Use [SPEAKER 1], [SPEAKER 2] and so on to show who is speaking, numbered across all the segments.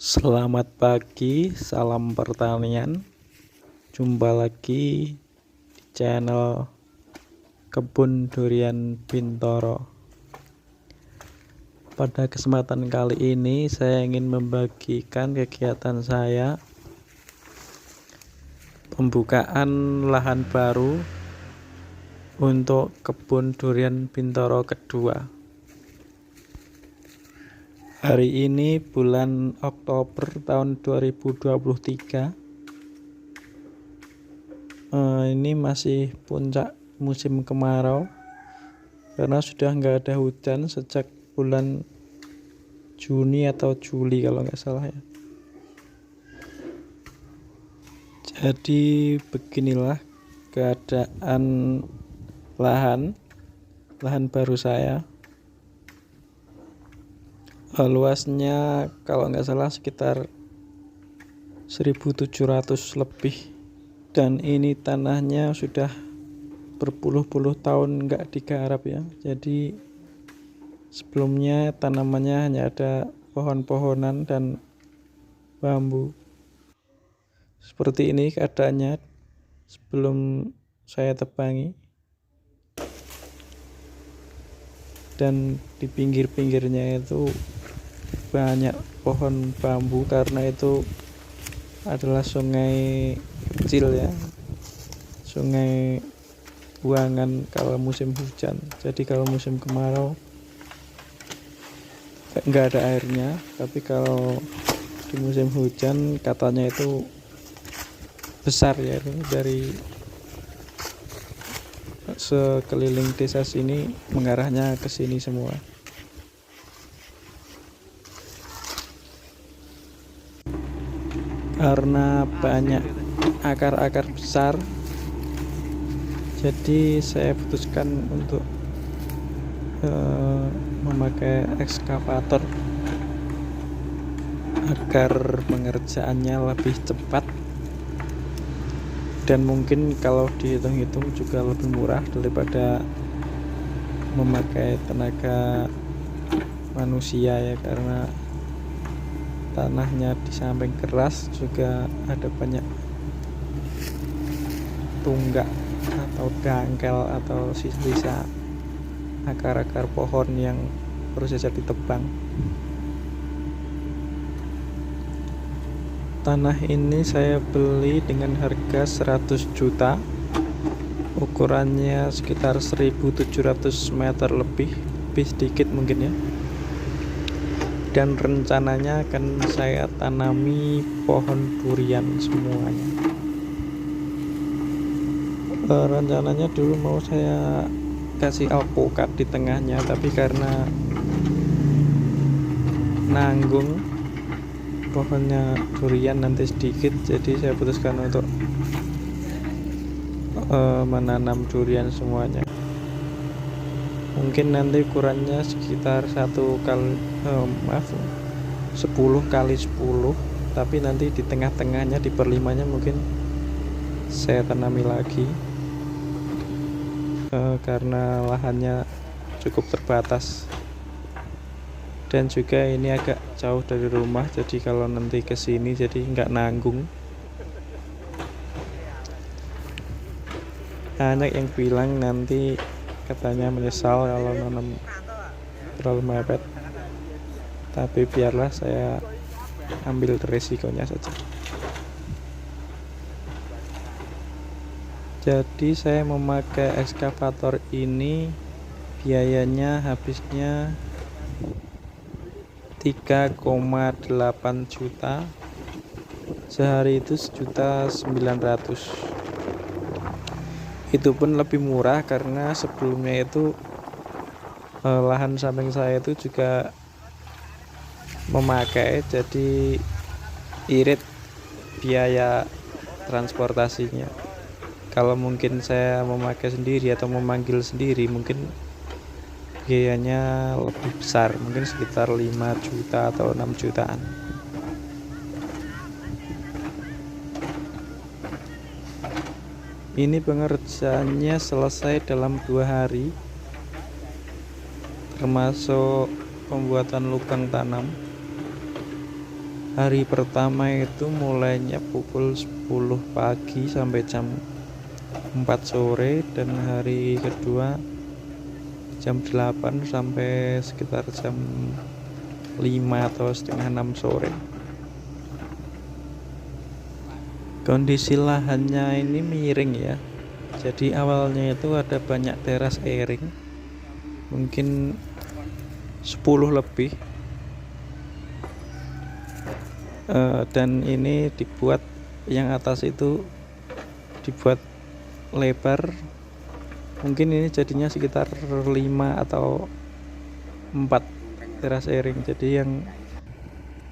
[SPEAKER 1] Selamat pagi, salam pertanian. Jumpa lagi di channel Kebun Durian Bintoro. Pada kesempatan kali ini saya ingin membagikan kegiatan saya pembukaan lahan baru untuk Kebun Durian Bintoro kedua. Hari ini bulan Oktober tahun 2023. Ini masih puncak musim kemarau karena sudah nggak ada hujan sejak bulan Juni atau Juli kalau nggak salah ya. Jadi beginilah keadaan lahan baru saya. Luasnya kalau nggak salah sekitar 1.700 lebih, dan ini tanahnya sudah berpuluh-puluh tahun nggak digarap ya. Jadi sebelumnya tanamannya hanya ada pohon-pohonan dan bambu. Seperti ini keadaannya sebelum saya tebangi, dan di pinggir-pinggirnya itu banyak pohon bambu karena itu adalah sungai kecil ya, sungai buangan kalau musim hujan. Jadi kalau musim kemarau nggak ada airnya, tapi kalau di musim hujan katanya itu besar ya, itu dari sekeliling desa sini mengarahnya ke sini semua. Karena banyak akar-akar besar, jadi saya putuskan untuk memakai ekskavator agar pengerjaannya lebih cepat, dan mungkin kalau dihitung-hitung juga lebih murah daripada memakai tenaga manusia ya, karena tanahnya di samping keras juga ada banyak tunggak atau dangkal atau sisa akar-akar pohon yang baru saja ditebang. Tanah ini saya beli dengan harga 100 juta, ukurannya sekitar 1.700 meter lebih sedikit mungkin ya. Dan rencananya akan saya tanami pohon durian semuanya. Rencananya dulu mau saya kasih alpukat di tengahnya, tapi karena nanggung pohonnya durian nanti sedikit, jadi saya putuskan untuk menanam durian semuanya. Mungkin nanti ukurannya sekitar 10 kali 10, tapi nanti di tengah-tengahnya, di perlimanya mungkin saya tanami lagi, karena lahannya cukup terbatas, dan juga ini agak jauh dari rumah, jadi kalau nanti kesini jadi nggak nanggung. Banyak yang bilang nanti katanya menyesal kalau nanam terlalu mepet, tapi biarlah, saya ambil resikonya saja. Jadi saya memakai ekskavator ini biayanya habisnya 3,8 juta, sehari itu 1.900.000. Itu pun lebih murah karena sebelumnya itu lahan samping saya itu juga memakai, jadi irit biaya transportasinya. Kalau mungkin saya memakai sendiri atau memanggil sendiri, mungkin biayanya lebih besar, mungkin sekitar 5 juta atau 6 jutaan. Ini pengerjaannya selesai dalam 2 hari, termasuk pembuatan lubang tanam. Hari pertama itu mulainya pukul 10 pagi sampai jam 4 sore, dan hari kedua jam 8 sampai sekitar jam 5 atau setengah 6 sore. Kondisi lahannya ini miring ya. Jadi awalnya itu ada banyak teras airing, mungkin 10 lebih. Dan ini dibuat, yang atas itu dibuat lebar, mungkin ini jadinya sekitar 5 atau 4 teras airing. Jadi yang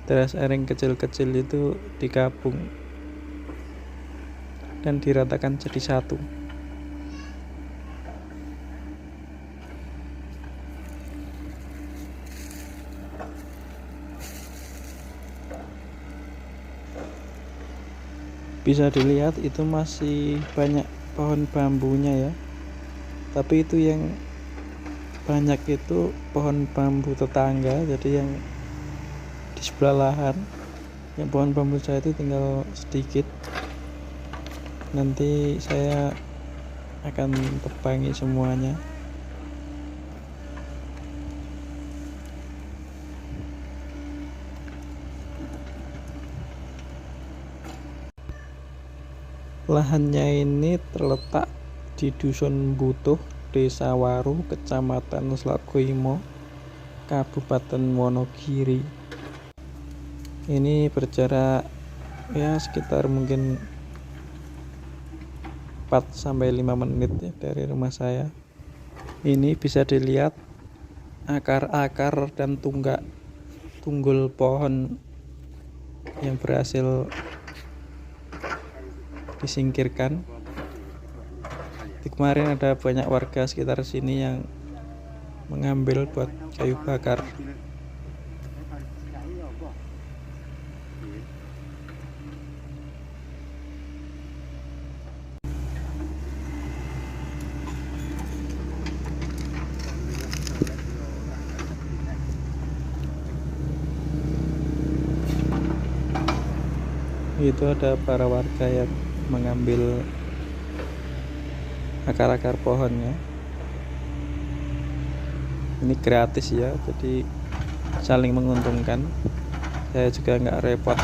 [SPEAKER 1] teras airing kecil-kecil itu digabung dan diratakan jadi satu. Bisa dilihat itu masih banyak pohon bambunya ya, tapi itu yang banyak itu pohon bambu tetangga. Jadi yang di sebelah lahan, yang pohon bambu saya itu tinggal sedikit. Nanti saya akan tebangi semuanya. Lahannya ini terletak di Dusun Butuh, Desa Waru, Kecamatan Slagoimo, Kabupaten Wonogiri. Ini berjarak ya sekitar mungkin 4-5 menit ya dari rumah saya. Ini bisa dilihat akar-akar dan tunggul pohon yang berhasil disingkirkan. Kemarin ada banyak warga sekitar sini yang mengambil buat kayu bakar. Itu ada para warga yang mengambil akar-akar pohonnya. Ini gratis ya, jadi saling menguntungkan. Saya juga nggak repot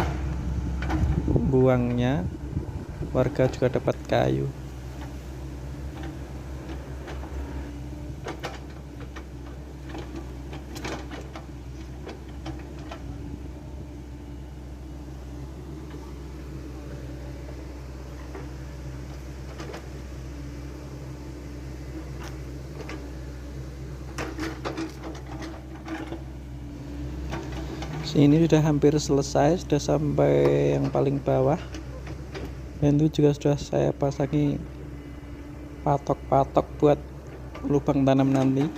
[SPEAKER 1] buangnya, warga juga dapat kayu. Ini sudah hampir selesai, sudah sampai yang paling bawah, dan itu juga sudah saya pasangi patok-patok buat lubang tanam nanti.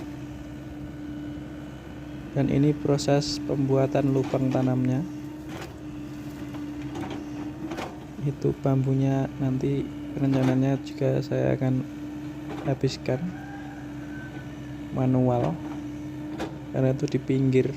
[SPEAKER 1] Dan ini proses pembuatan lubang tanamnya. Itu bambunya nanti rencananya juga saya akan habiskan manual, karena itu di pinggir.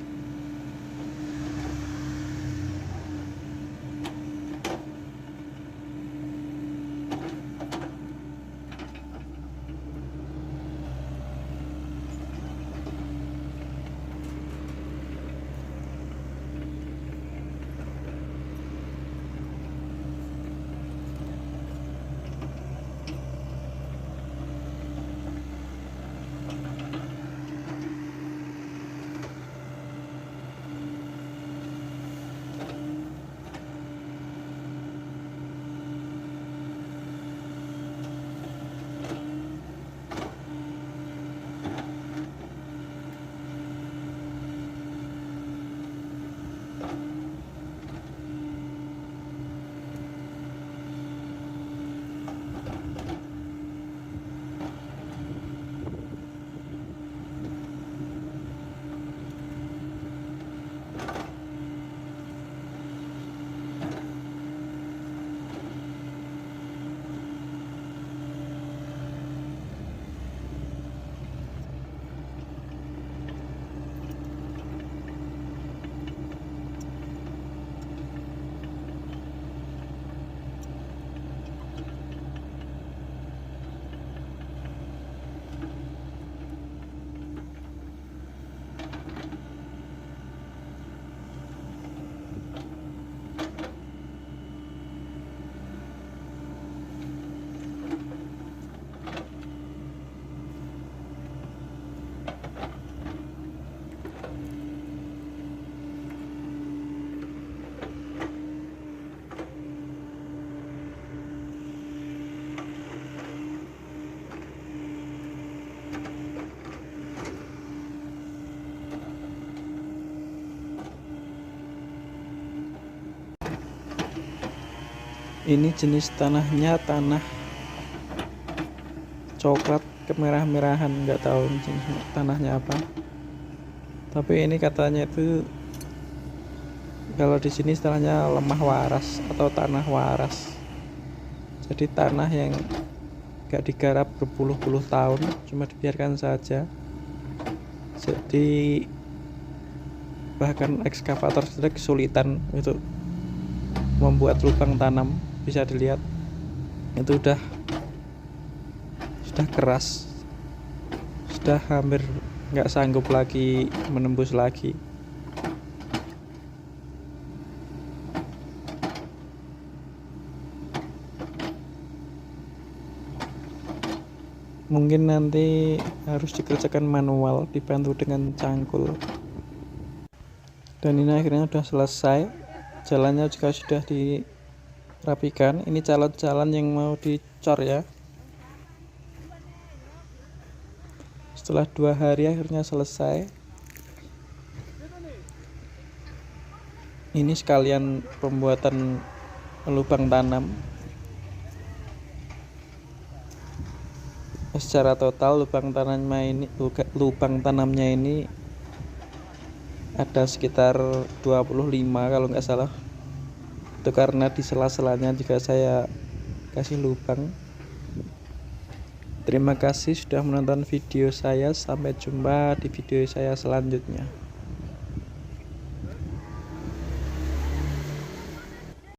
[SPEAKER 1] Ini jenis tanahnya tanah coklat kemerah-merahan, nggak tahu jenis tanahnya apa, tapi ini katanya itu kalau di sini istilahnya lemah waras atau tanah waras. Jadi tanah yang gak digarap berpuluh-puluh tahun, cuma dibiarkan saja. Jadi bahkan ekskavator sudah kesulitan untuk membuat lubang tanam. Bisa dilihat itu sudah keras, sudah hampir nggak sanggup lagi menembus lagi. Mungkin nanti harus dikerjakan manual dibantu dengan cangkul. Dan ini akhirnya sudah selesai, jalannya juga sudah dirapikan. Ini calon jalan yang mau dicor ya. Setelah 2 hari akhirnya selesai. Ini sekalian pembuatan lubang tanam. Secara total lubang tanamnya ini ada sekitar 25 kalau nggak salah. Itu karena di sela-selanya juga saya kasih lubang. Terima kasih sudah menonton video saya. Sampai jumpa di video saya selanjutnya.